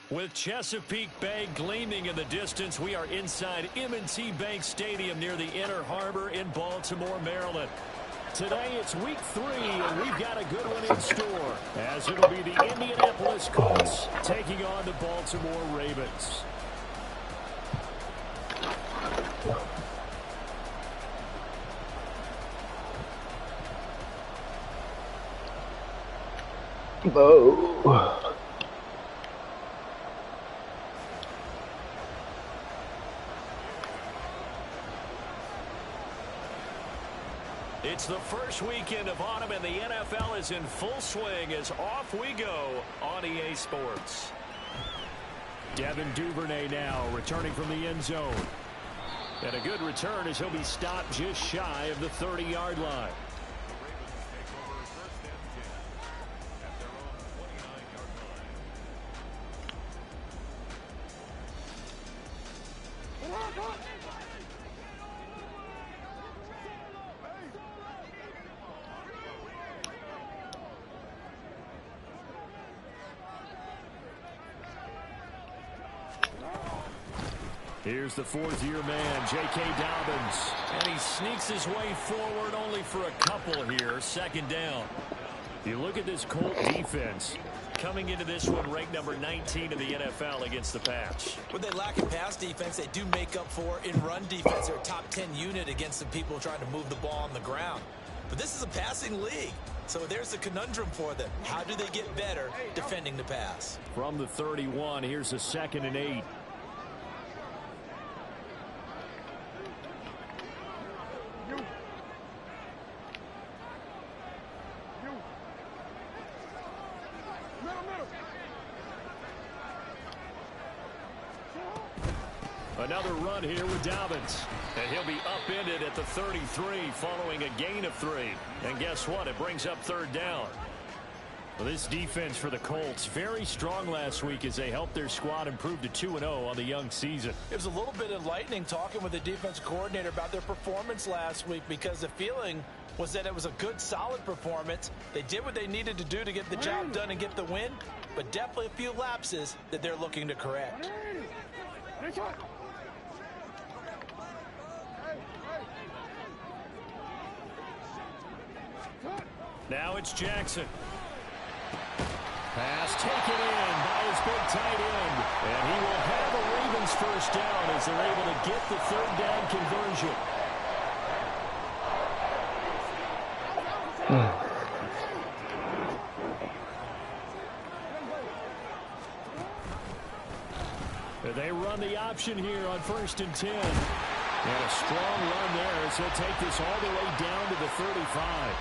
With Chesapeake Bay gleaming in the distance, we are inside M&T Bank Stadium near the Inner Harbor in Baltimore, Maryland. Today it's week 3, and we've got a good one in store, as it'll be the Indianapolis Colts taking on the Baltimore Ravens. Whoa. It's the first weekend of autumn, and the NFL is in full swing as off we go on EA Sports. Devin Duvernay now returning from the end zone. And a good return as he'll be stopped just shy of the 30-yard line. Here's the fourth-year man, J.K. Dobbins. And he sneaks his way forward only for a couple here. Second down. You look at this Colt defense. Coming into this one ranked number 19 in the NFL against the pass. When they lack in pass defense, they do make up for in run defense. They're a top 10 unit against the people trying to move the ball on the ground. But this is a passing league. So there's a conundrum for them. How do they get better defending the pass? From the 31, here's a 2nd and 8. Another run here with Dobbins. And he'll be upended at the 33 following a gain of 3. And guess what? It brings up 3rd down. Well, this defense for the Colts, very strong last week as they helped their squad improve to 2-0 on the young season. It was a little bit enlightening talking with the defense coordinator about their performance last week, because the feeling was that it was a good, solid performance. They did what they needed to do to get the job done and get the win, but definitely a few lapses that they're looking to correct. Now it's Jackson. Pass taken in by his big tight end. And he will have a Ravens first down as they're able to get the 3rd down conversion. They run the option here on 1st and 10. And a strong run there as he'll take this all the way down to the 35.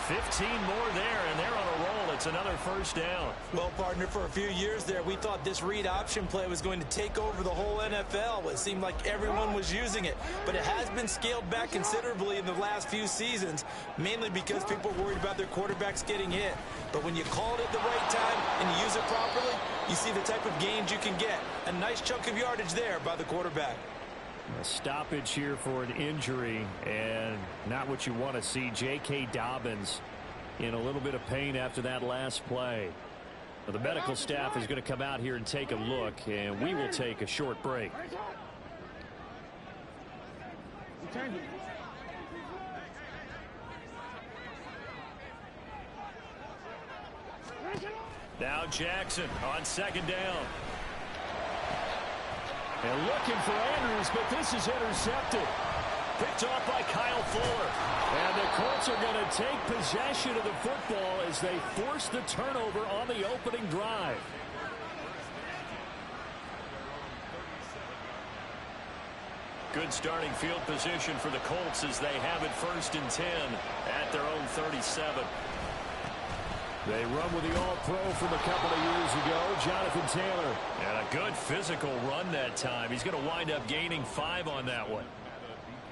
15 more there, and they're on a roll. It's another first down. Well, partner, for a few years there, we thought this read option play was going to take over the whole NFL. It seemed like everyone was using it, but it has been scaled back considerably in the last few seasons, mainly because people are worried about their quarterbacks getting hit. But when you call it at the right time and you use it properly, you see the type of gains you can get. A nice chunk of yardage there by the quarterback. A stoppage here for an injury, and not what you want to see. J.K. Dobbins in a little bit of pain after that last play. Well, the medical staff is going to come out here and take a look, and we will take a short break. Now Jackson on 2nd down. And looking for Andrews, but this is intercepted. Picked off by Kyle Fuller. And the Colts are going to take possession of the football as they force the turnover on the opening drive. Good starting field position for the Colts as they have it 1st and 10 at their own 37. They run with the All-Pro from a couple of years ago, Jonathan Taylor. And a good physical run that time. He's going to wind up gaining 5 on that one.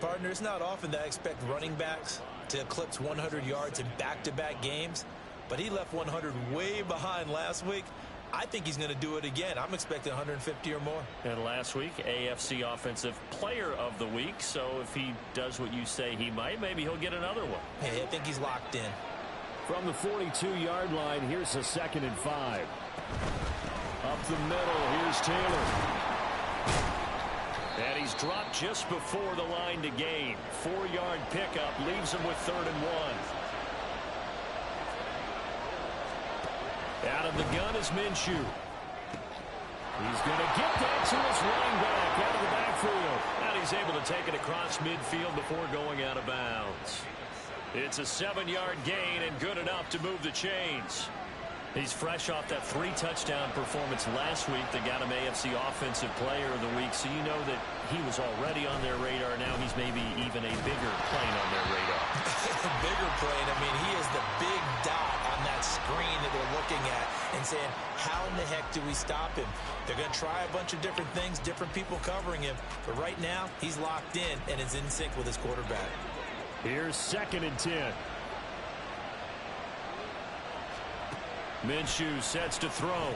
Partner, it's not often that I expect running backs to eclipse 100 yards in back-to-back games, but he left 100 way behind last week. I think he's going to do it again. I'm expecting 150 or more. And last week, AFC Offensive Player of the Week. So if he does what you say he might, maybe he'll get another one. Hey, I think he's locked in. From the 42-yard line, here's a 2nd and 5. Up the middle, here's Taylor. And he's dropped just before the line to gain. 4-yard pickup leaves him with 3rd and 1. Out of the gun is Minshew. He's going to get that to his running back out of the backfield. And he's able to take it across midfield before going out of bounds. It's a 7-yard gain and good enough to move the chains. He's fresh off that 3-touchdown performance last week that got him AFC Offensive Player of the Week, so you know that he was already on their radar. Now he's maybe even a bigger plane on their radar. Bigger plane. I mean, he is the big dot on that screen that they're looking at and saying, how in the heck do we stop him? They're going to try a bunch of different things, different people covering him, but right now he's locked in and is in sync with his quarterback. Here's 2nd and 10. Minshew sets to throw.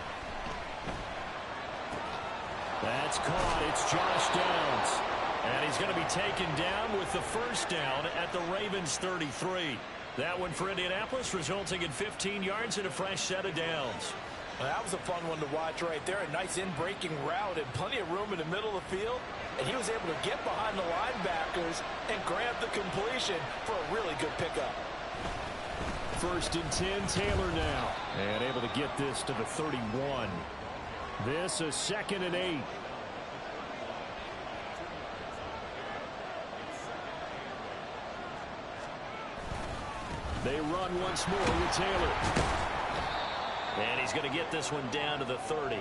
That's caught. It's Josh Downs. And he's going to be taken down with the 1st down at the Ravens 33. That one for Indianapolis, resulting in 15 yards and a fresh set of downs. Well, that was a fun one to watch right there. A nice in-breaking route and plenty of room in the middle of the field. And he was able to get behind the linebackers and grab the completion for a really good pickup. 1st and 10, Taylor now. And able to get this to the 31. This a 2nd and 8. They run once more with Taylor. And he's going to get this one down to the 30.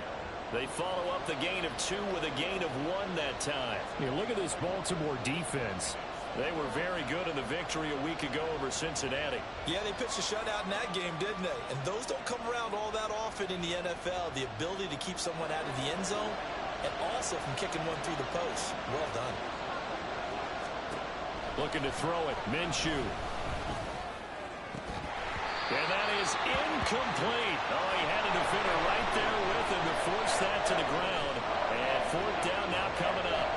They follow up the gain of 2 with a gain of 1 that time. Look at this Baltimore defense. They were very good in the victory a week ago over Cincinnati. Yeah, they pitched a shutout in that game, didn't they? And those don't come around all that often in the NFL. The ability to keep someone out of the end zone and also from kicking one through the post. Well done. Looking to throw it. Minshew. And that is incomplete. Oh, he had a defender right there with him to force that to the ground. And 4th down now coming up.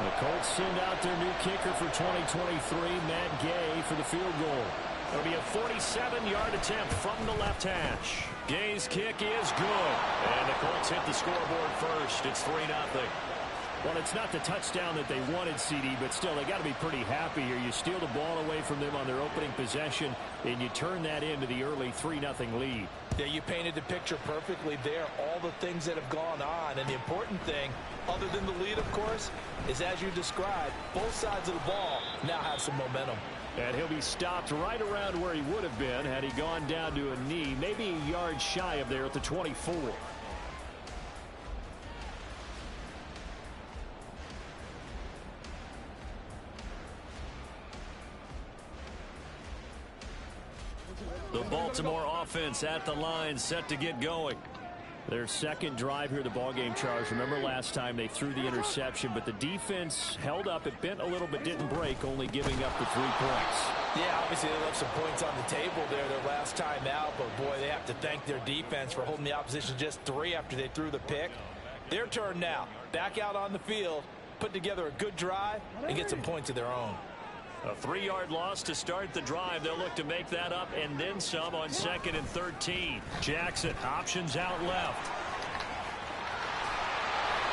The Colts send out their new kicker for 2023, Matt Gay, for the field goal. It'll be a 47-yard attempt from the left hash. Gay's kick is good. And the Colts hit the scoreboard first. It's 3-0. Well, it's not the touchdown that they wanted, CD, but still, they got to be pretty happy here. You steal the ball away from them on their opening possession, and you turn that into the early 3-0 lead. Yeah, you painted the picture perfectly there. All the things that have gone on, and the important thing, other than the lead, of course, is as you described, both sides of the ball now have some momentum. And he'll be stopped right around where he would have been had he gone down to a knee, maybe a yard shy of there at the 24. The Baltimore offense at the line, set to get going. Their 2nd drive here, the ballgame charge. Remember last time they threw the interception, but the defense held up. It bent a little but didn't break, only giving up the 3 points. Yeah, obviously they left some points on the table there their last time out, but boy, they have to thank their defense for holding the opposition just 3 after they threw the pick. Their turn now. Back out on the field, put together a good drive, and get some points of their own. A 3-yard loss to start the drive. They'll look to make that up and then some on 2nd and 13. Jackson options out left.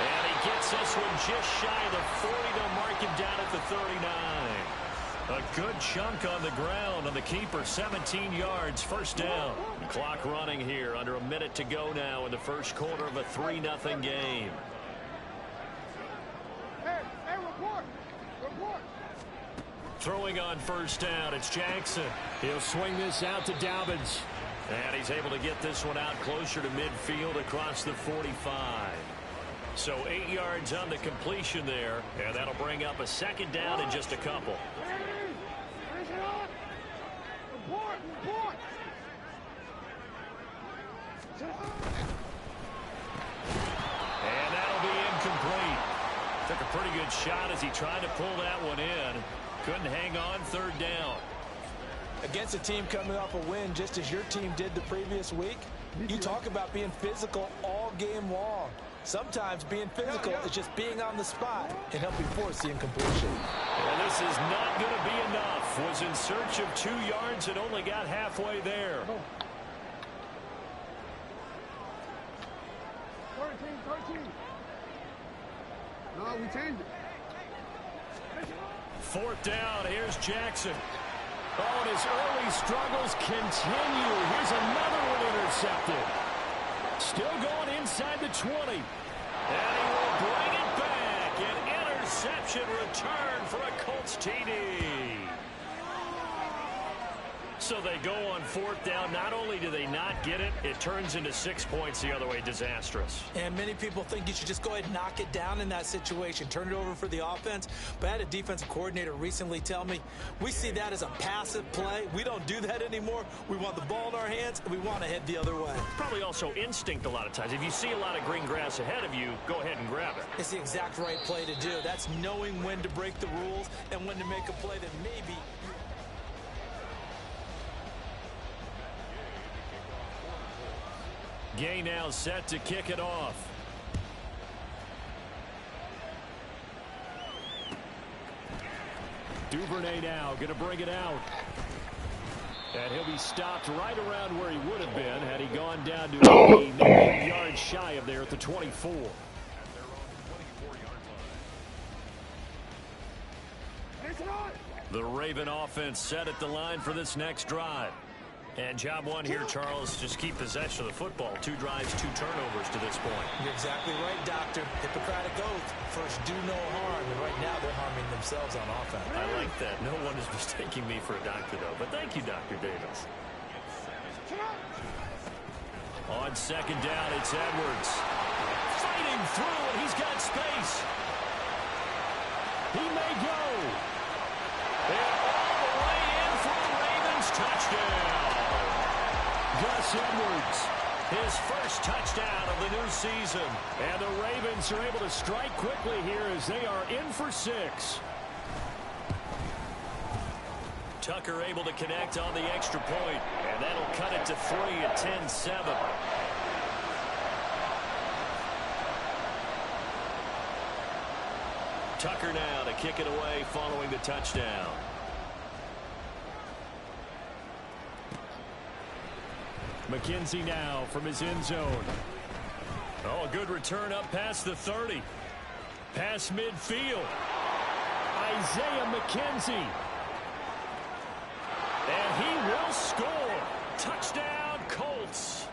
And he gets this one just shy of the 40. They'll mark him down at the 39. A good chunk on the ground on the keeper. 17 yards, 1st down. The clock running here. Under a minute to go now in the 1st quarter of a 3-0 game. Hey, report! Throwing on 1st down, it's Jackson. He'll swing this out to Dobbins. And he's able to get this one out closer to midfield across the 45. So 8 yards on the completion there, and that'll bring up a 2nd down in just a couple. And that'll be incomplete. Took a pretty good shot as he tried to pull that one in. Couldn't hang on, 3rd down. Against a team coming off a win just as your team did the previous week, you talk about being physical all game long. Sometimes being physical is just being on the spot and helping force the incompletion. And this is not going to be enough. Was in search of 2 yards and only got halfway there. No, we changed it. Fourth down, here's Jackson. Oh, and his early struggles continue. Here's another one intercepted. Still going inside the 20. And he will bring it back. An interception return for a Colts TD. So they go on fourth down. Not only do they not get it, it turns into 6 points the other way. Disastrous. And many people think you should just go ahead and knock it down in that situation. Turn it over for the offense. But I had a defensive coordinator recently tell me, we see that as a passive play. We don't do that anymore. We want the ball in our hands, and we want to head the other way. Probably also instinct a lot of times. If you see a lot of green grass ahead of you, go ahead and grab it. It's the exact right play to do. That's knowing when to break the rules and when to make a play that maybe... Gay now set to kick it off. Duvernay now going to bring it out. And he'll be stopped right around where he would have been had he gone down to a yard shy of there at the 24. The Raven offense set at the line for this next drive. And job one here, Charles, just keep possession of the football. 2 drives, 2 turnovers to this point. You're exactly right, Doctor. Hippocratic oath. First, do no harm. And right now, they're harming themselves on offense. I like that. No one is mistaking me for a doctor, though. But thank you, Dr. Davis. On second down, it's Edwards. Fighting through, and he's got space. He may go. And all the way in for a Ravens touchdown. Gus Edwards, his first touchdown of the new season. And the Ravens are able to strike quickly here as they are in for 6. Tucker able to connect on the extra point, and that'll cut it to 3 at 10-7. Tucker now to kick it away following the touchdown. McKenzie now from his end zone. Oh, a good return up past the 30. Past midfield. Isaiah McKenzie. And he will score. Touchdown, Colts.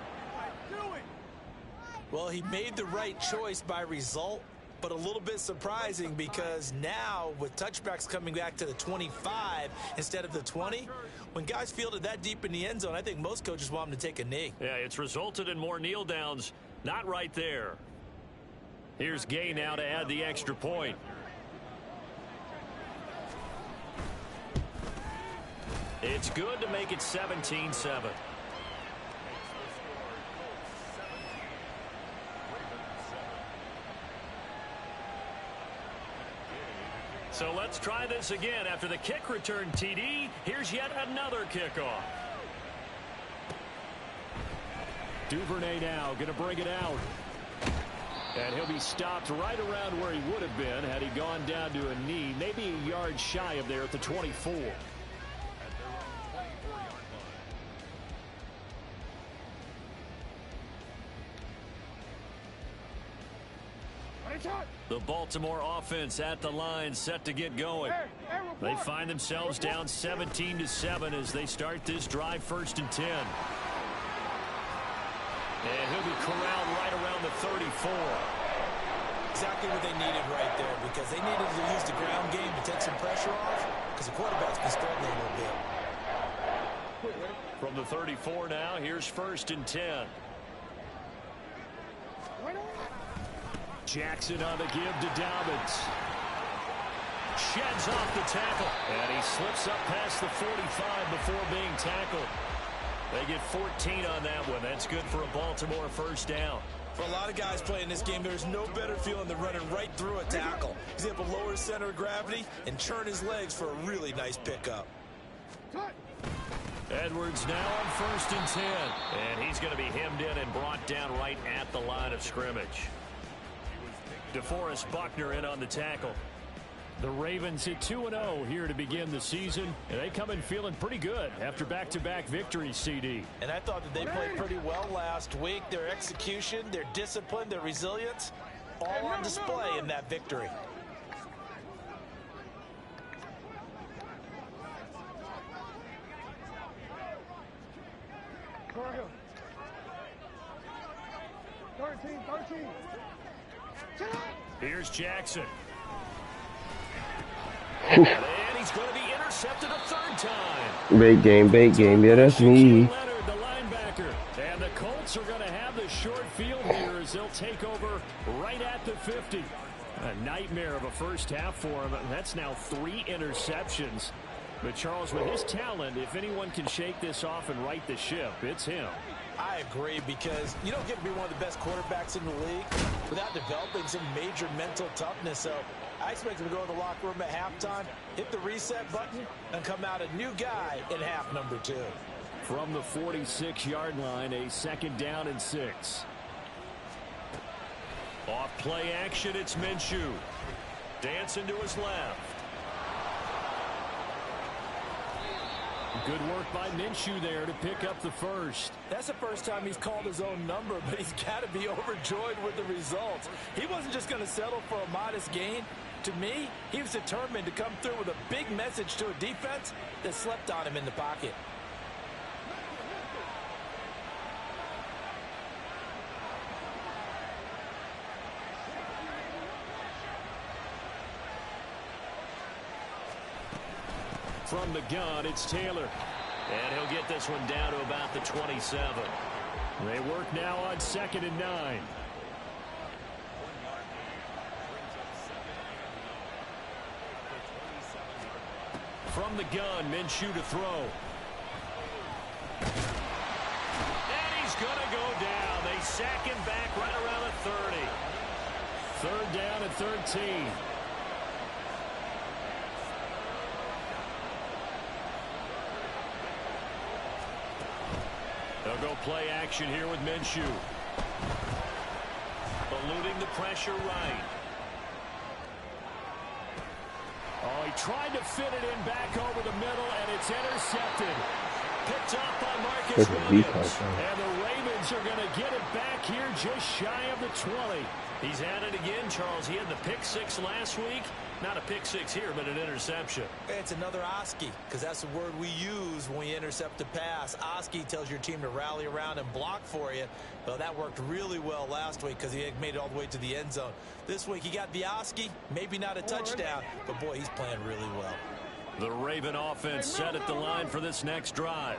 Well, he made the right choice by result, but a little bit surprising because now with touchbacks coming back to the 25 instead of the 20, when guys fielded that deep in the end zone, I think most coaches want them to take a knee. Yeah, it's resulted in more kneel downs. Not right there. Here's Gay now to add the extra point. It's good to make it 17-7. So let's try this again. After the kick return TD, here's yet another kickoff. Duvernay now going to bring it out. And he'll be stopped right around where he would have been had he gone down to a knee, maybe a yard shy of there at the 24. The Baltimore offense at the line set to get going. They find themselves down 17-7 as they start this drive 1st and 10. And he'll be corralled right around the 34. Exactly what they needed right there because they needed to use the ground game to take some pressure off because the quarterback's been struggling a little bit. From the 34 now, here's 1st and 10. Jackson on the give to Dobbins. Sheds off the tackle. And he slips up past the 45 before being tackled. They get 14 on that one. That's good for a Baltimore 1st down. For a lot of guys playing this game, there's no better feeling than running right through a tackle. He's able to lower his center of gravity and churn his legs for a really nice pickup. Edwards now on 1st and 10. And he's going to be hemmed in and brought down right at the line of scrimmage. DeForest Buckner in on the tackle. The Ravens hit 2-0 here to begin the season, and they come in feeling pretty good after back-to-back victories, CD. And I thought that they played pretty well last week. Their execution, their discipline, their resilience, all on display in that victory. Go right here. 13. Here's Jackson. And he's going to be intercepted a third time. Bait game. Yeah, that's me. Leonard, the linebacker. And the Colts are going to have the short field here as they'll take over right at the 50. A nightmare of a first half for him. That's now 3 interceptions. But Charles, with his talent, if anyone can shake this off and right the ship, it's him. I agree, because you don't get to be one of the best quarterbacks in the league without developing some major mental toughness. So I expect him to go to the locker room at halftime, hit the reset button, and come out a new guy in half number 2. From the 46-yard line, a 2nd down and 6. Off play action, it's Minshew. Dancing to his left. Good work by Minshew there to pick up the first. That's the first time he's called his own number, but he's got to be overjoyed with the results. He wasn't just going to settle for a modest gain. To me, he was determined to come through with a big message to a defense that slept on him in the pocket. From the gun, it's Taylor. And he'll get this one down to about the 27. They work now on 2nd and 9. From the gun, Minshew to throw. And he's going to go down. They sack him back right around the 30. 3rd down and 13. They'll go play action here with Minshew. Eluding the pressure right. Oh, he tried to fit it in back over the middle, and it's intercepted. Picked up by Marcus Williams. And the Ravens are going to get it back here just shy of the 20. He's at it again, Charles. He had the pick 6 last week. Not a pick 6 here, but an interception. It's another Oski, because that's the word we use when we intercept a pass. Oski tells your team to rally around and block for you. Well, that worked really well last week because he made it all the way to the end zone. This week he got the Oski, maybe not a touchdown, but boy, he's playing really well. The Raven offense set at the line for this next drive.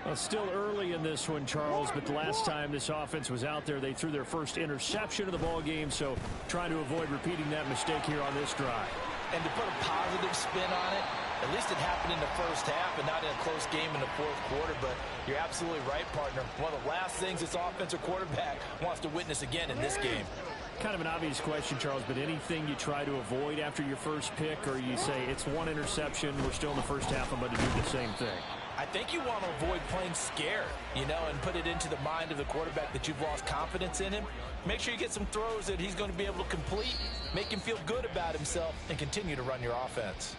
Well, still early in this one, Charles, but the last time this offense was out there, they threw their first interception of the ball game, so trying to avoid repeating that mistake here on this drive. And to put a positive spin on it, at least it happened in the first half and not in a close game in the 4th quarter, but you're absolutely right, partner. One of the last things this offensive quarterback wants to witness again in this game. Kind of an obvious question, Charles, but anything you try to avoid after your first pick, or you say it's 1 interception, we're still in the first half, I'm going to do the same thing? I think you want to avoid playing scared, and put it into the mind of the quarterback that you've lost confidence in him. Make sure you get some throws that he's going to be able to complete, make him feel good about himself, and continue to run your offense.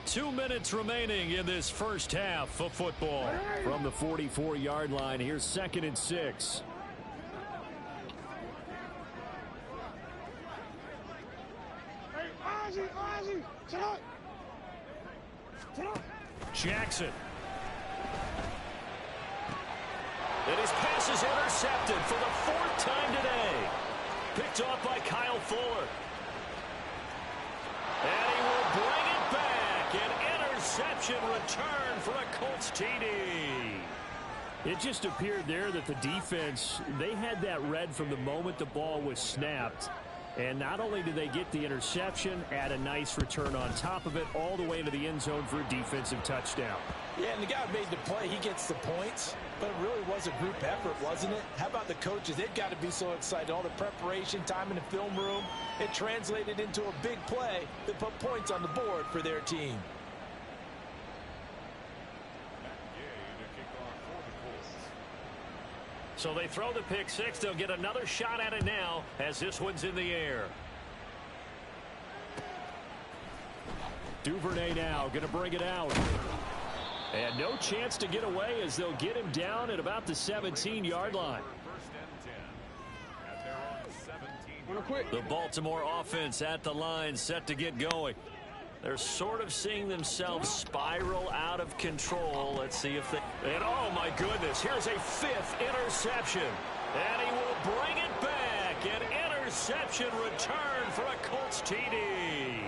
2 minutes remaining in this first half of football. From the 44-yard line, here's 2nd and 6. Hey, Ozzy, shut up. Jackson. And his pass is intercepted for the 4th time today. Picked off by Kyle Fuller. And he will bring it back. An interception return for a Colts TD. It just appeared there that the defense, they had that read from the moment the ball was snapped. And not only did they get the interception, add a nice return on top of it, all the way into the end zone for a defensive touchdown. Yeah, and the guy made the play. He gets the points. But it really was a group effort, wasn't it? How about the coaches? They've got to be so excited. All the preparation, time in the film room, it translated into a big play that put points on the board for their team. So they throw the pick 6. They'll get another shot at it now as this one's in the air. Duvernay now going to bring it out. And no chance to get away as they'll get him down at about the 17-yard line. The Baltimore offense at the line set to get going. They're sort of seeing themselves spiral out of control. Let's see if they... And oh my goodness, here's a 5th interception. And he will bring it back. An interception return for a Colts TD.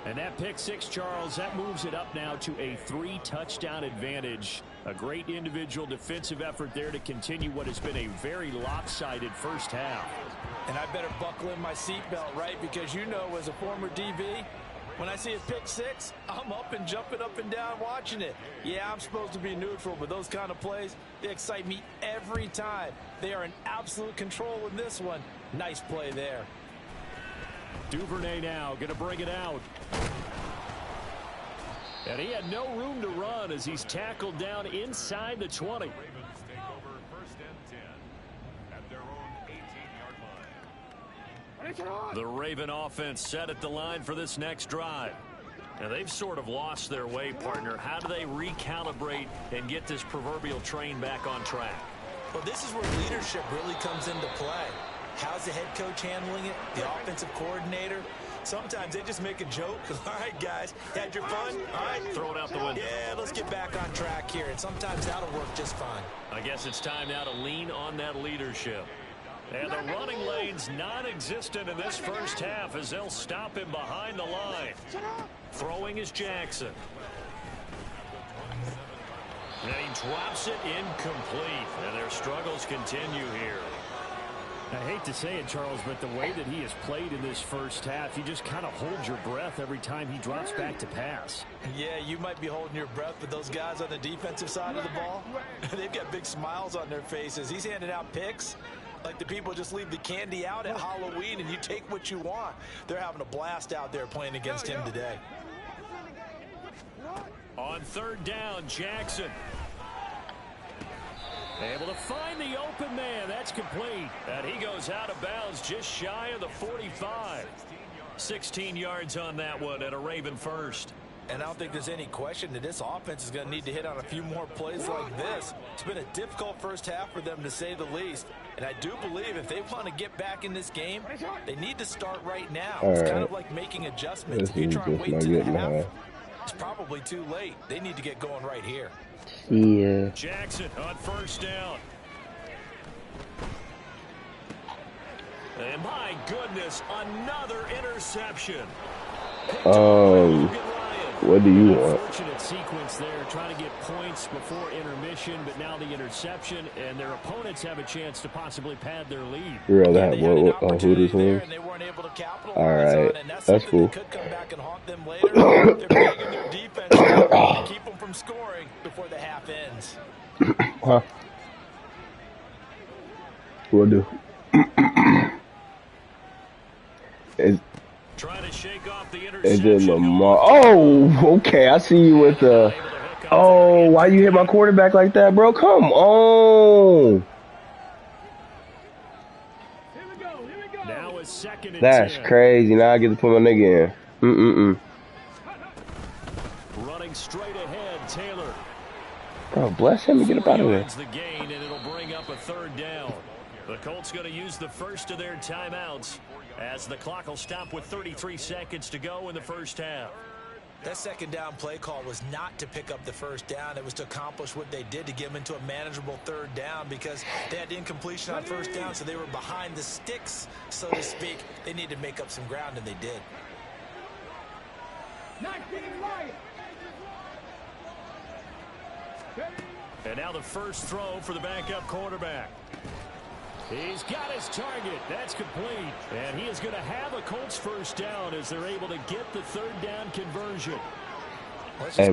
And that pick six, Charles, that moves it up now to a 3-touchdown advantage. A great individual defensive effort there to continue what has been a very lopsided first half. And I better buckle in my seatbelt, right? Because you know, as a former DB, when I see a pick six, I'm up and jumping up and down watching it. Yeah, I'm supposed to be neutral, but those kind of plays, they excite me every time. They are in absolute control in this one. Nice play there. Duvernay now going to bring it out. And he had no room to run as he's tackled down inside the 20. The Raven offense set at the line for this next drive. Now they've sort of lost their way, partner. How do they recalibrate and get this proverbial train back on track? Well, this is where leadership really comes into play. How's the head coach handling it? The offensive coordinator? Sometimes they just make a joke. All right, guys, had your fun? All right. Throw it out the window. Yeah, let's get back on track here. And sometimes that'll work just fine. I guess it's time now to lean on that leadership. And the running lane's non-existent in this first half as they'll stop him behind the line. Throwing is Jackson. And he drops it incomplete. And their struggles continue here. I hate to say it, Charles, but the way that he has played in this first half, you just kind of hold your breath every time he drops back to pass. Yeah, you might be holding your breath, but those guys on the defensive side of the ball, they've got big smiles on their faces. He's handing out picks like the people just leave the candy out at Halloween and you take what you want. They're having a blast out there playing against him today. On third down, Jackson. Able to find the open man. That's complete. And he goes out of bounds just shy of the 45. 16 yards on that one and a Raven first. And I don't think there's any question that this offense is going to need to hit on a few more plays like this. It's been a difficult first half for them, to say the least. And I do believe if they want to get back in this game, they need to start right now. It's kind of like making adjustments. If you try and wait to the half, it's probably too late. They need to get going right here. Yeah. Jackson on first down. And my goodness, another interception. What do you want? Fortunate sequence there, trying to get points before intermission, but now the interception, and their opponents have a chance to possibly pad their lead. You rather have who this was? All right, that's cool. Could come back and haunt them later. They're begging their defense to keep them from scoring before the half ends. Huh? Will do. Trying to shake off the And interception. then Lamar. Oh, okay. I see you with the. Oh, why you hit my quarterback like that, bro? Come on. Now is second and That's 10. crazy. Now I get to put my nigga in. Running straight ahead, Taylor. Bro, bless him and get up out of there. The gain, and it'll bring up a third down. The Colts going to use the first of their timeouts as the clock will stop with 33 seconds to go in the first half. That second down play call was not to pick up the first down. It was to accomplish what they did, to get them into a manageable third down, because they had incompletion on first down, so they were behind the sticks, so to speak. They needed to make up some ground, and they did. And now the first throw for the backup quarterback. He's got his target. That's complete. And he is going to have a Colts first down as they're able to get the third down conversion. Hey,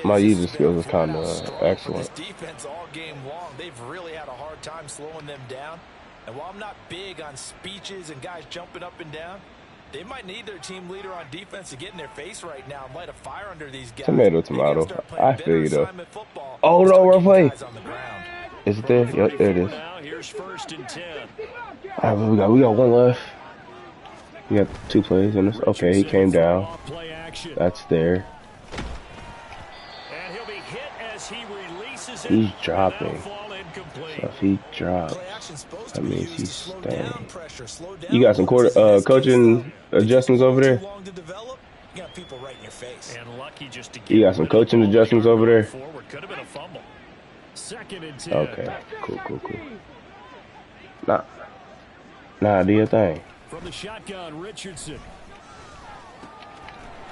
my user skills is kind of excellent. This defense all game long, they've really had a hard time slowing them down. And while I'm not big on speeches and guys jumping up and down, they might need their team leader on defense to get in their face right now and light a fire under these guys. Tomato. I feel you, though. Oh, no, we're playing. Is it there? Yep, there it is. Here's first and 10. All right, we got one left. We got 2 plays in this. Okay, he came down. Play action. That's there. And he'll be hit as he releases it. He's dropping. Fall incomplete. So if he drops, Play action's supposed that to be means used he's to slow staying. down pressure, slow down You got some blitzes. coaching adjustments over there? Too long to develop, you got people right in your face. And lucky just to get You got some coaching adjustments over there? Forward. Could have been a fumble. 2nd and 10. Okay, cool. Nah, do your thing. From the shotgun, Richardson.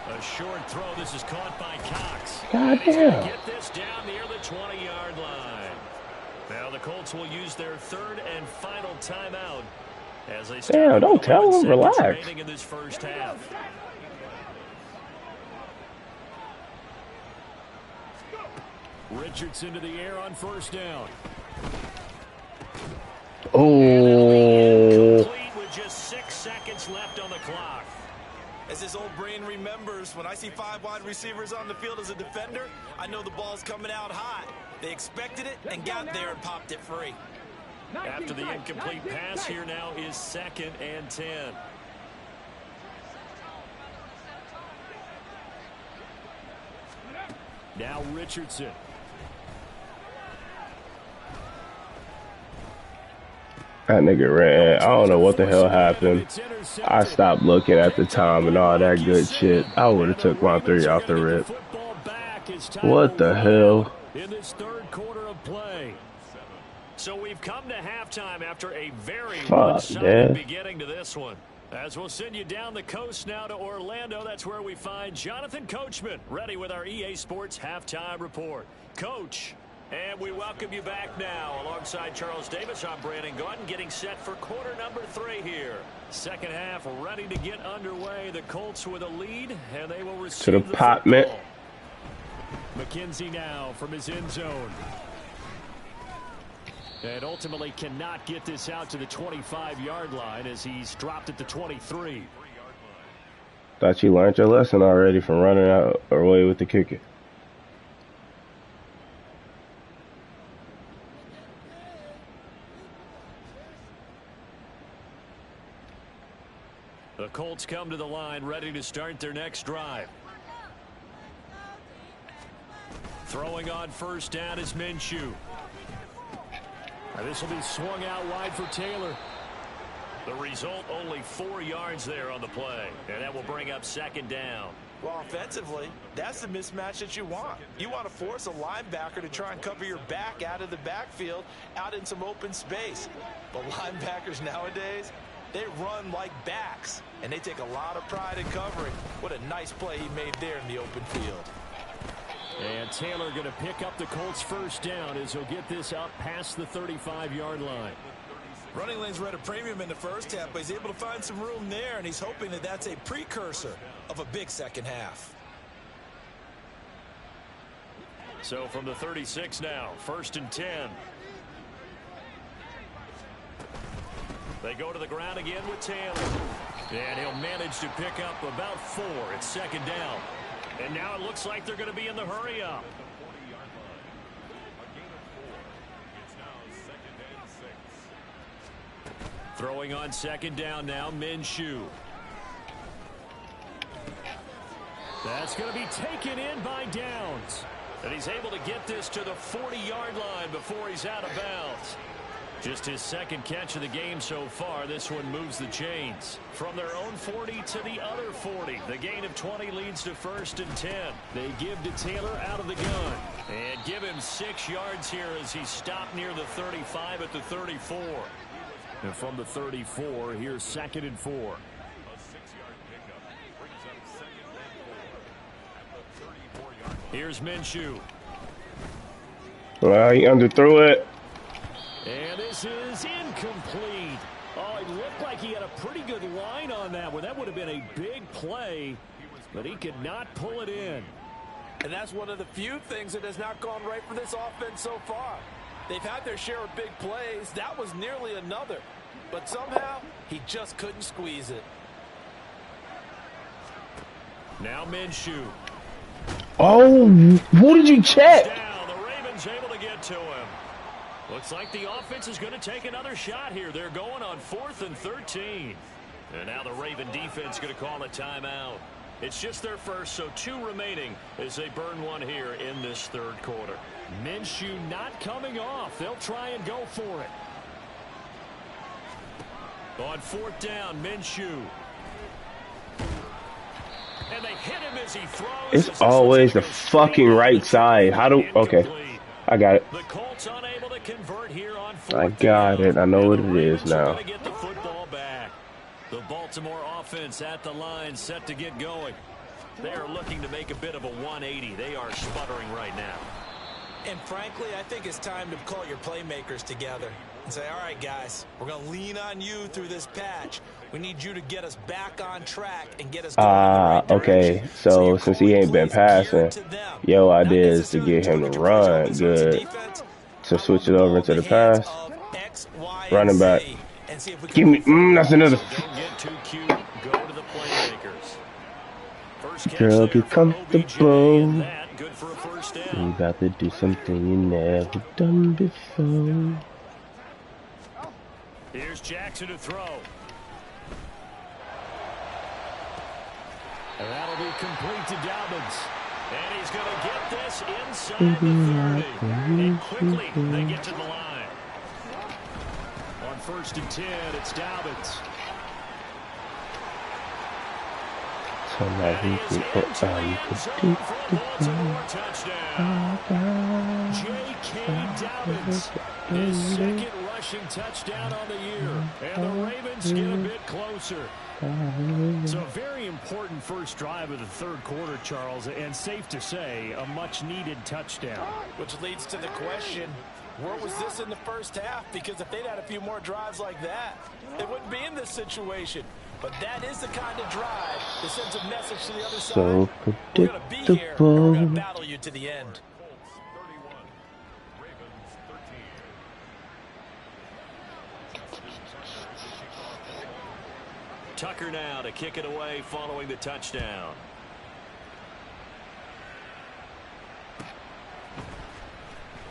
A short throw. This is caught by Cox. God He's going to damn. get this down near the 20-yard line. Now the Colts will use their 3rd and final timeout as they start. Damn, don't tell him. Relax. In this first half. Richardson to the air on 1st down. Oh. Complete with just 6 seconds left on the clock. As his old brain remembers, when I see 5 wide receivers on the field as a defender, I know the ball's coming out high. They expected it and got there and popped it free. After the incomplete pass, here now is 2nd and 10. Now Richardson. That nigga ran. I don't know what the hell happened. I stopped looking at the time and all that good shit. I would have took my 3 off the rip. What the hell? In this 3rd quarter of play. So we've come to halftime after a very one-sided beginning to this one. As we'll send you down the coast now to Orlando, that's where we find Jonathan Coachman ready with our EA Sports Halftime Report. Coach, and we welcome you back now. Alongside Charles Davis, I'm Brandon Gordon, getting set for quarter number 3 here. 2nd half ready to get underway. The Colts with a lead, and they will receive to the pot, man. McKenzie now from his end zone. And ultimately cannot get this out to the 25-yard line as he's dropped at the 23. Thought you learned your lesson already from running out away with the kicker. The Colts come to the line ready to start their next drive. Throwing on 1st down is Minshew. This will be swung out wide for Taylor. The result, only 4 yards there on the play. And that will bring up 2nd down. Well, offensively, that's the mismatch that you want. You want to force a linebacker to try and cover your back out of the backfield, out in some open space. But linebackers nowadays, they run like backs, and they take a lot of pride in covering. What a nice play he made there in the open field. And Taylor going to pick up the Colts' 1st down as he'll get this up past the 35-yard line. Running lanes were at a premium in the first half, but he's able to find some room there, and he's hoping that that's a precursor of a big 2nd half. So from the 36 now, 1st and 10. They go to the ground again with Taylor. And he'll manage to pick up about 4. It's 2nd down. And now it looks like they're going to be in the hurry-up. Throwing on 2nd down now, Minshew. That's going to be taken in by Downs. And he's able to get this to the 40-yard line before he's out of bounds. Just his 2nd catch of the game so far. This one moves the chains from their own 40 to the other 40. The gain of 20 leads to 1st and 10. They give to Taylor out of the gun and give him 6 yards here as he's stopped near the 35 at the 34. And from the 34, here's 2nd and 4. Here's Minshew. Well, he underthrew it. And this is incomplete. Oh, it looked like he had a pretty good line on that one. That would have been a big play, but he could not pull it in. And that's one of the few things that has not gone right for this offense so far. They've had their share of big plays. That was nearly another. But somehow, he just couldn't squeeze it. Now Minshew. Oh, who did you check? Down. The Ravens able to get to him. Looks like the offense is going to take another shot here. They're going on 4th and 13. And now the Raven defense going to call a timeout. It's just their first, so 2 remaining as they burn one here in this third quarter. Minshew not coming off. They'll try and go for it. On 4th down, Minshew. And they hit him as he throws. It's always the fucking right side. How do... Okay. I got it. The Colts unable to convert here on 4th I got it. I know what it is now. Get the football back. The Baltimore offense at the line, set to get going. They are looking to make a bit of a 180. They are sputtering right now. And frankly, I think it's time to call your playmakers together and say, all right, guys, we're going to lean on you through this patch. We need you to get us back on track and get us going in the right direction. Okay. So since he ain't been passing, yo, idea is to get him to run good. To switch it over into the pass. Running back. Give me, that's another. Don't get too cute. Go to the playmakers. First catch Girl, there get from comfortable. OBJ, and that good for a first You down. about to do something you never done before. Here's Jackson to throw. And that'll be complete to Dobbins. And he's going to get this inside the 30. And quickly they get to the line. On 1st and 10, it's Dobbins. So now he can put J.K. Dobbins, his 2nd rushing touchdown on the year. And the Ravens get a bit closer. So a very important first drive of the 3rd quarter, Charles, and safe to say, a much-needed touchdown. Which leads to the question, where was this in the first half? Because if they'd had a few more drives like that, they wouldn't be in this situation. But that is the kind of drive that sends a message to the other side. so We're going to be here, and we're going to predictable. battle you to the end. Tucker now to kick it away following the touchdown.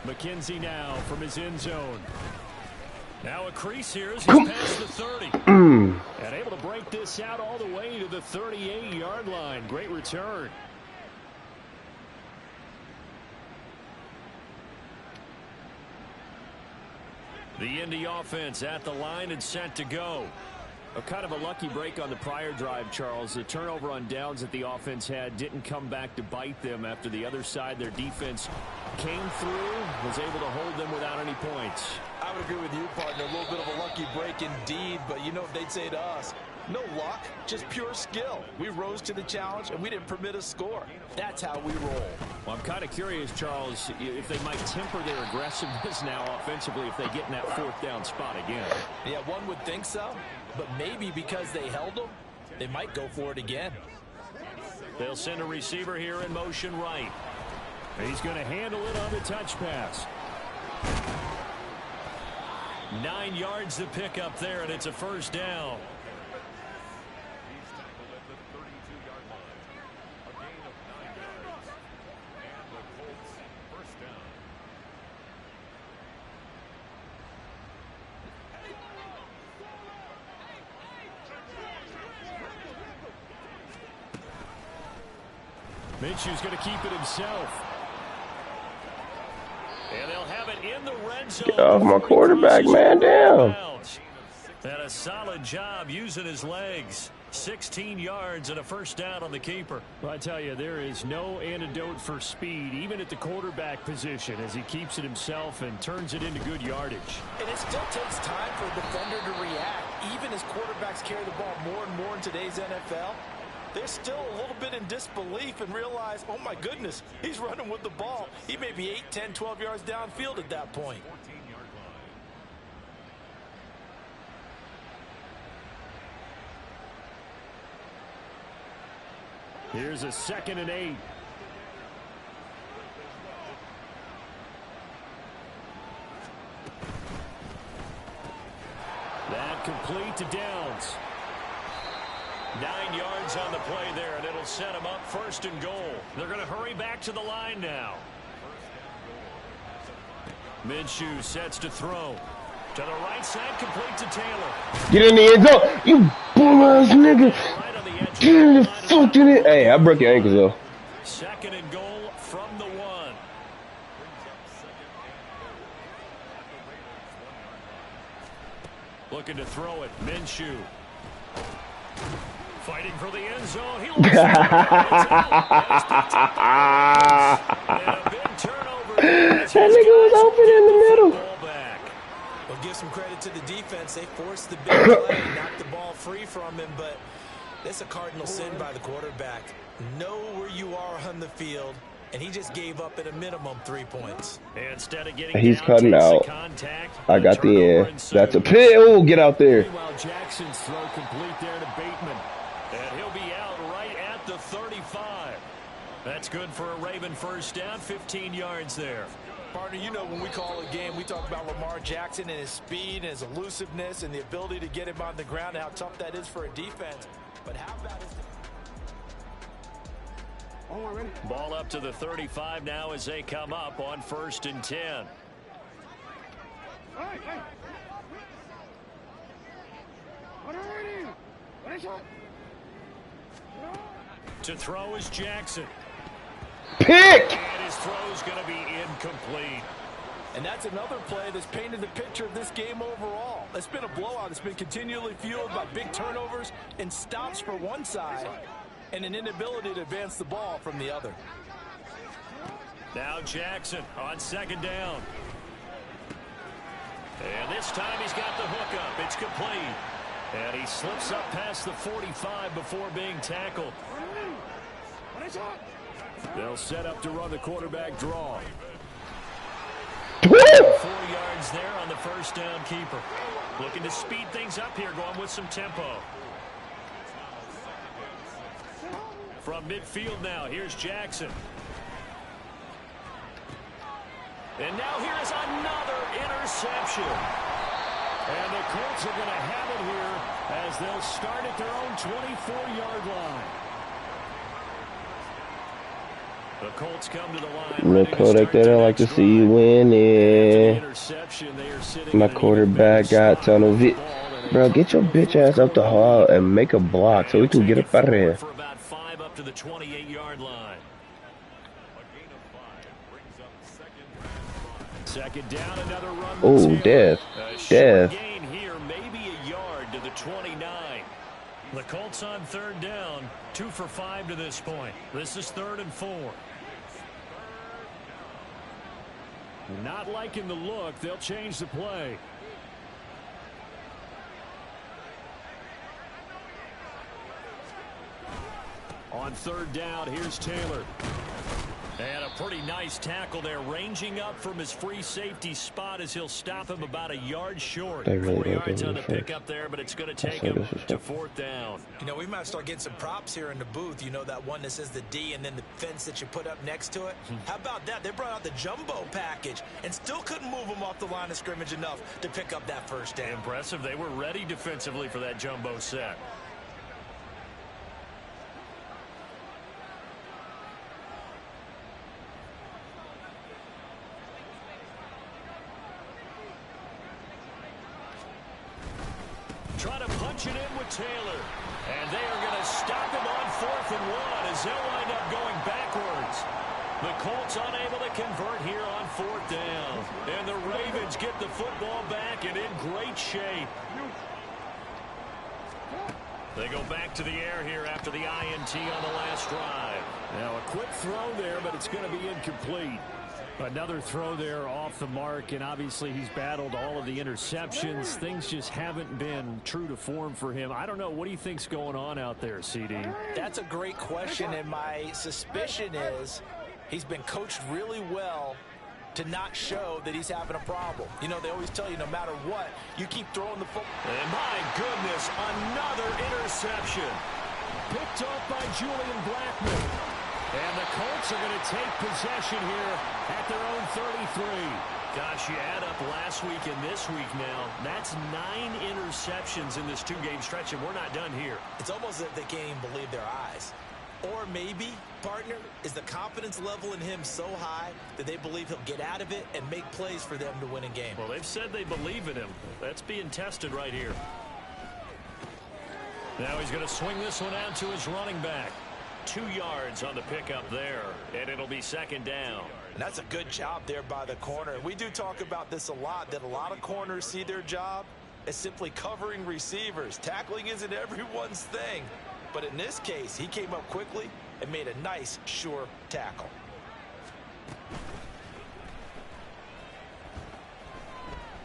McKenzie now from his end zone. Now a crease here as he's past the 30. And able to break this out all the way to the 38-yard line. Great return. The Indy offense at the line and set to go. A kind of a lucky break on the prior drive, Charles. The turnover on downs that the offense had didn't come back to bite them after the other side. Their defense came through, was able to hold them without any points. I would agree with you, partner. A little bit of a lucky break indeed, but you know what they'd say to us? No luck, just pure skill. We rose to the challenge, and we didn't permit a score. That's how we roll. Well, I'm kind of curious, Charles, if they might temper their aggressiveness now offensively if they get in that 4th down spot again. Yeah, one would think so, but maybe because they held them, they might go for it again. They'll send a receiver here in motion right. He's going to handle it on the touch pass. 9 yards to pick up there, and it's a first down. Minshew's going to keep it himself. And they'll have it in the red zone. Get off my quarterback, man. Damn. And a solid job using his legs. 16 yards and a first down on the keeper. Well, I tell you, there is no antidote for speed, even at the quarterback position, as he keeps it himself and turns it into good yardage. And it still takes time for a defender to react. Even as quarterbacks carry the ball more and more in today's NFL, they're still a little bit in disbelief and realize, oh my goodness, he's running with the ball. He may be 8, 10, 12 yards downfield at that point. Here's a 2nd and 8. That complete to Downs. 9 yards on the play there, and it'll set them up 1st and goal. They're going to hurry back to the line now. Minshew sets to throw. To the right side, complete to Taylor. Get in the end zone, you bum ass nigga. Right on the edge Get the fuck in it. Hey, I broke your ankles though. Second and goal from the 1. Looking to throw it. Minshew. Fighting for the end zone. He looks and a big turnover. That nigga was open in the middle. Well, give some credit to the defense. They forced the big play, knocked the ball free from him, but that's a cardinal sin by the quarterback. Know where you are on the field, and he just gave up at a minimum 3 points. Instead of getting He's down, cutting out. Contact, I got the end. That's a pit. Oh, get out there. Meanwhile, Jackson's throw complete there to Bateman. And he'll be out right at the 35. That's good for a Raven first down, 15 yards there. Partner, you know when we call a game, we talk about Lamar Jackson and his speed and his elusiveness and the ability to get him on the ground and how tough that is for a defense. But how bad is the... Ball up to the 35 now as they come up on 1st and 10. To throw is Jackson. Pick! And his throw's going to be incomplete. And that's another play that's painted the picture of this game overall. It's been a blowout. It's been continually fueled by big turnovers and stops for one side and an inability to advance the ball from the other. Now Jackson on 2nd down. And this time he's got the hook up. It's complete. And he slips up past the 45 before being tackled. They'll set up to run the quarterback draw. 4 yards there on the first down keeper. Looking to speed things up here, going with some tempo. From midfield now, here's Jackson. And now here is another interception. And the Colts are going to have it here as they'll start at their own 24-yard line. The Colts come to the line. Look, Kodak, they don't like to see you winning. My quarterback got tunnel vision. Bro, get your bitch ass up the hall and make a block so we can get up out of here. For about 5 up to the 28-yard line. Second down, another run. Oh, death. Death. Gain here, maybe a yard to the 29. The Colts on 3rd down, 2 for 5 to this point. This is 3rd and 4. Not liking the look. They'll change the play. On 3rd down, here's Taylor. And a pretty nice tackle there, ranging up from his free safety spot as he'll stop him about a yard short. They really 4 don't yards give on a the fuck. pickup there, but it's going to take him to 4th down. You know, we might start getting some props here in the booth. You know, that one that says the D and then the fence that you put up next to it. How about that? They brought out the jumbo package and still couldn't move him off the line of scrimmage enough to pick up that first down. Impressive. They were ready defensively for that jumbo set. Try to punch it in with Taylor. And they are going to stop him on 4th and 1 as they'll wind up going backwards. The Colts unable to convert here on 4th down. And the Ravens get the football back and in great shape. They go back to the air here after the INT on the last drive. Now a quick throw there, but it's going to be incomplete. Another throw there off the mark, and obviously he's battled all of the interceptions. Things just haven't been true to form for him. I don't know. What do you think's going on out there, CD? That's a great question, and my suspicion is he's been coached really well to not show that he's having a problem. You know, they always tell you no matter what, you keep throwing the football. And my goodness, another interception. Picked off by Julian Blackman. And the Colts are going to take possession here at their own 33. Gosh, you add up last week and this week now. That's 9 interceptions in this 2-game stretch, and we're not done here. It's almost as if they can't even believe their eyes. Or maybe, partner, is the confidence level in him so high that they believe he'll get out of it and make plays for them to win a game. Well, they've said they believe in him. That's being tested right here. Now he's going to swing this one out to his running back. 2 yards on the pickup there, and it'll be second down. And that's a good job there by the corner. We do talk about this a lot, that a lot of corners see their job as simply covering receivers. Tackling isn't everyone's thing. But in this case, he came up quickly and made a nice, sure tackle.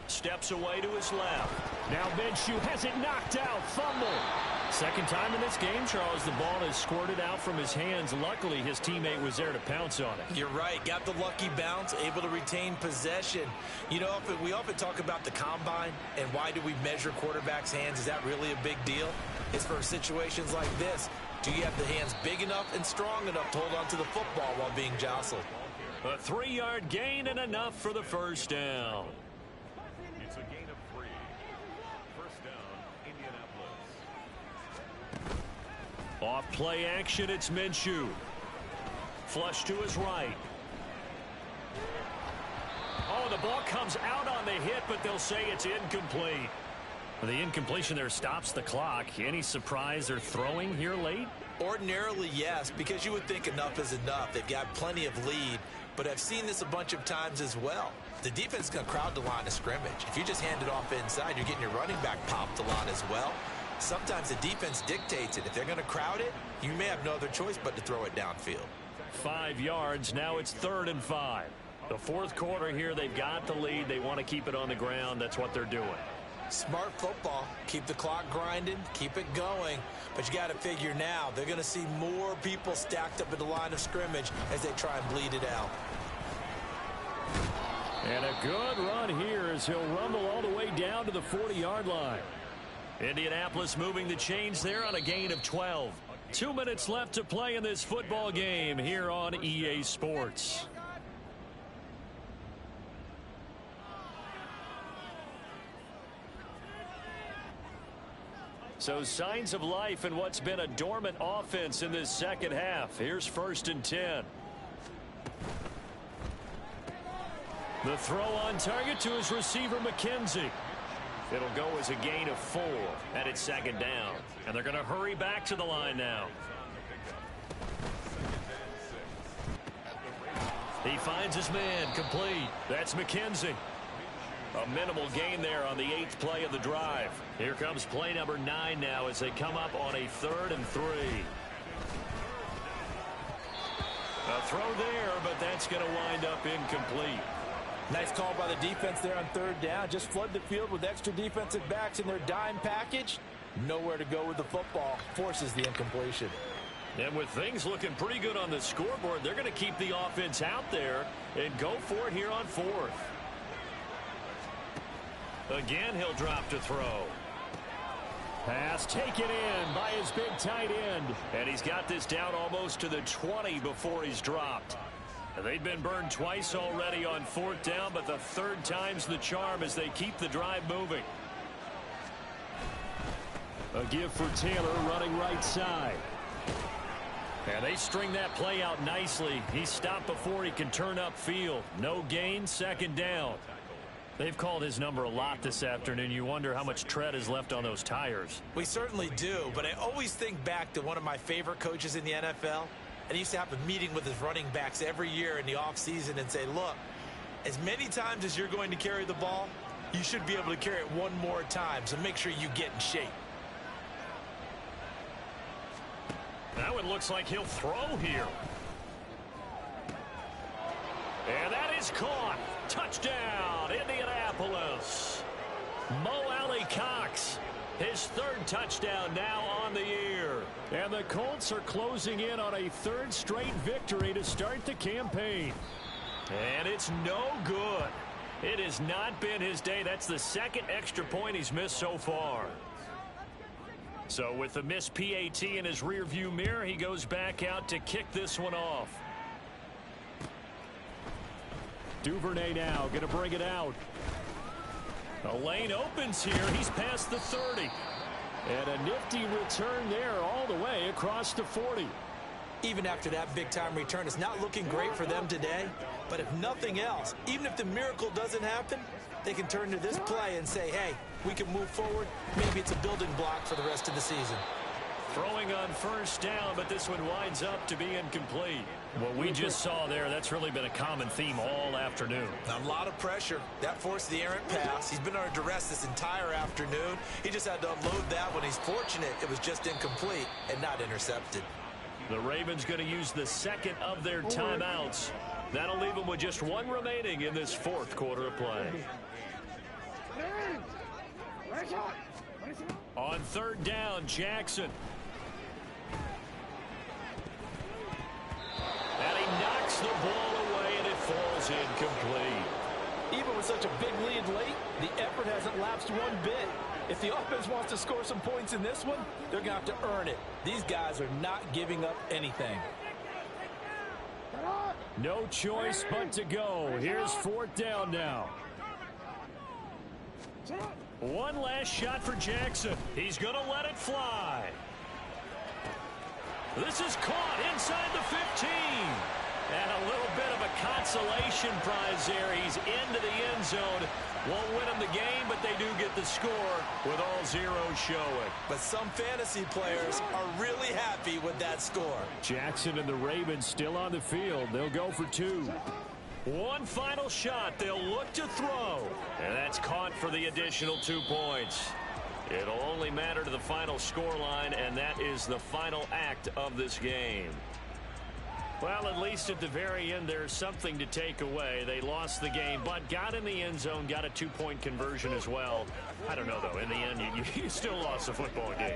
Steps away to his left. Now Minshew has it knocked out. Fumble. Second time in this game, Charles, the ball has squirted out from his hands. Luckily, his teammate was there to pounce on it. You're right. Got the lucky bounce, able to retain possession. You know, we often talk about the combine and why do we measure quarterbacks' hands. Is that really a big deal? It's for situations like this. Do you have the hands big enough and strong enough to hold on to the football while being jostled? A 3-yard gain and enough for the first down. It's a gain of 3. First down, Indianapolis. Off play action, it's Minshew. Flush to his right. Oh, the ball comes out on the hit, but they'll say it's incomplete. The incompletion there stops the clock. Any surprise they're throwing here late? Ordinarily, yes, because you would think enough is enough. They've got plenty of lead, but I've seen this a bunch of times as well. The defense is going to crowd the line of scrimmage. If you just hand it off inside, you're getting your running back popped a lot as well. Sometimes the defense dictates it. If they're going to crowd it, you may have no other choice but to throw it downfield. 5 yards. Now it's 3rd and 5. The fourth quarter here, they've got the lead. They want to keep it on the ground. That's what they're doing. Smart football. Keep the clock grinding. Keep it going. But you got to figure now, they're going to see more people stacked up at the line of scrimmage as they try and bleed it out. And a good run here as he'll rumble all the way down to the 40-yard line. Indianapolis moving the chains there on a gain of 12. 2 minutes left to play in this football game here on EA Sports. So signs of life in what's been a dormant offense in this second half. Here's 1st and 10. The throw on target to his receiver, McKenzie. It'll go as a gain of 4, and it's second down. And they're going to hurry back to the line now. He finds his man, complete. That's McKenzie. A minimal gain there on the 8th play of the drive. Here comes play number 9 now as they come up on a 3rd and 3. A throw there, but that's going to wind up incomplete. Nice call by the defense there on 3rd down. Just flood the field with extra defensive backs in their dime package. Nowhere to go with the football. Forces the incompletion. And with things looking pretty good on the scoreboard, they're going to keep the offense out there and go for it here on 4th. Again, he'll drop to throw. Pass taken in by his big tight end. And he's got this down almost to the 20 before he's dropped. They've been burned twice already on 4th down, but the 3rd time's the charm as they keep the drive moving. A give for Taylor running right side. And they string that play out nicely. He's stopped before he can turn upfield. No gain, 2nd down. They've called his number a lot this afternoon. You wonder how much tread is left on those tires. We certainly do, but I always think back to one of my favorite coaches in the NFL. And he used to have a meeting with his running backs every year in the offseason and say, look, as many times as you're going to carry the ball, you should be able to carry it one more time, so make sure you get in shape. Now it looks like he'll throw here. And that is caught. Touchdown, Indianapolis. Mo Alley Cox. His 3rd touchdown now on the year. And the Colts are closing in on a 3rd straight victory to start the campaign. And it's no good. It has not been his day. That's the 2nd extra point he's missed so far. So with the missed PAT in his rearview mirror, he goes back out to kick this one off. Duvernay now going to bring it out. A lane opens here. He's past the 30. And a nifty return there all the way across the 40. Even after that big-time return, it's not looking great for them today. But if nothing else, even if the miracle doesn't happen, they can turn to this play and say, hey, we can move forward. Maybe it's a building block for the rest of the season. Throwing on first down, but this one winds up to be incomplete. What we just saw there, that's really been a common theme all afternoon. A lot of pressure. That forced the errant pass. He's been under duress this entire afternoon. He just had to unload that when he's fortunate it was just incomplete and not intercepted. The Ravens going to use the second of their timeouts. That'll leave them with just one remaining in this fourth quarter of play. On third down, Jackson. And he knocks the ball away, and it falls incomplete. Even with such a big lead late, the effort hasn't lapsed one bit. If the offense wants to score some points in this one, they're going to have to earn it. These guys are not giving up anything. No choice but to go. Here's fourth down now. One last shot for Jackson. He's going to let it fly. This is caught inside the 15. And a little bit of a consolation prize there. He's into the end zone. Won't win them the game, but they do get the score with all zeros showing. But some fantasy players are really happy with that score. Jackson and the Ravens still on the field. They'll go for two. One final shot. They'll look to throw. And that's caught for the additional 2 points. It'll only matter to the final scoreline, and that is the final act of this game. Well, at least at the very end, there's something to take away. They lost the game, but got in the end zone, got a 2-point conversion as well. I don't know, though. In the end, you still lost the football game.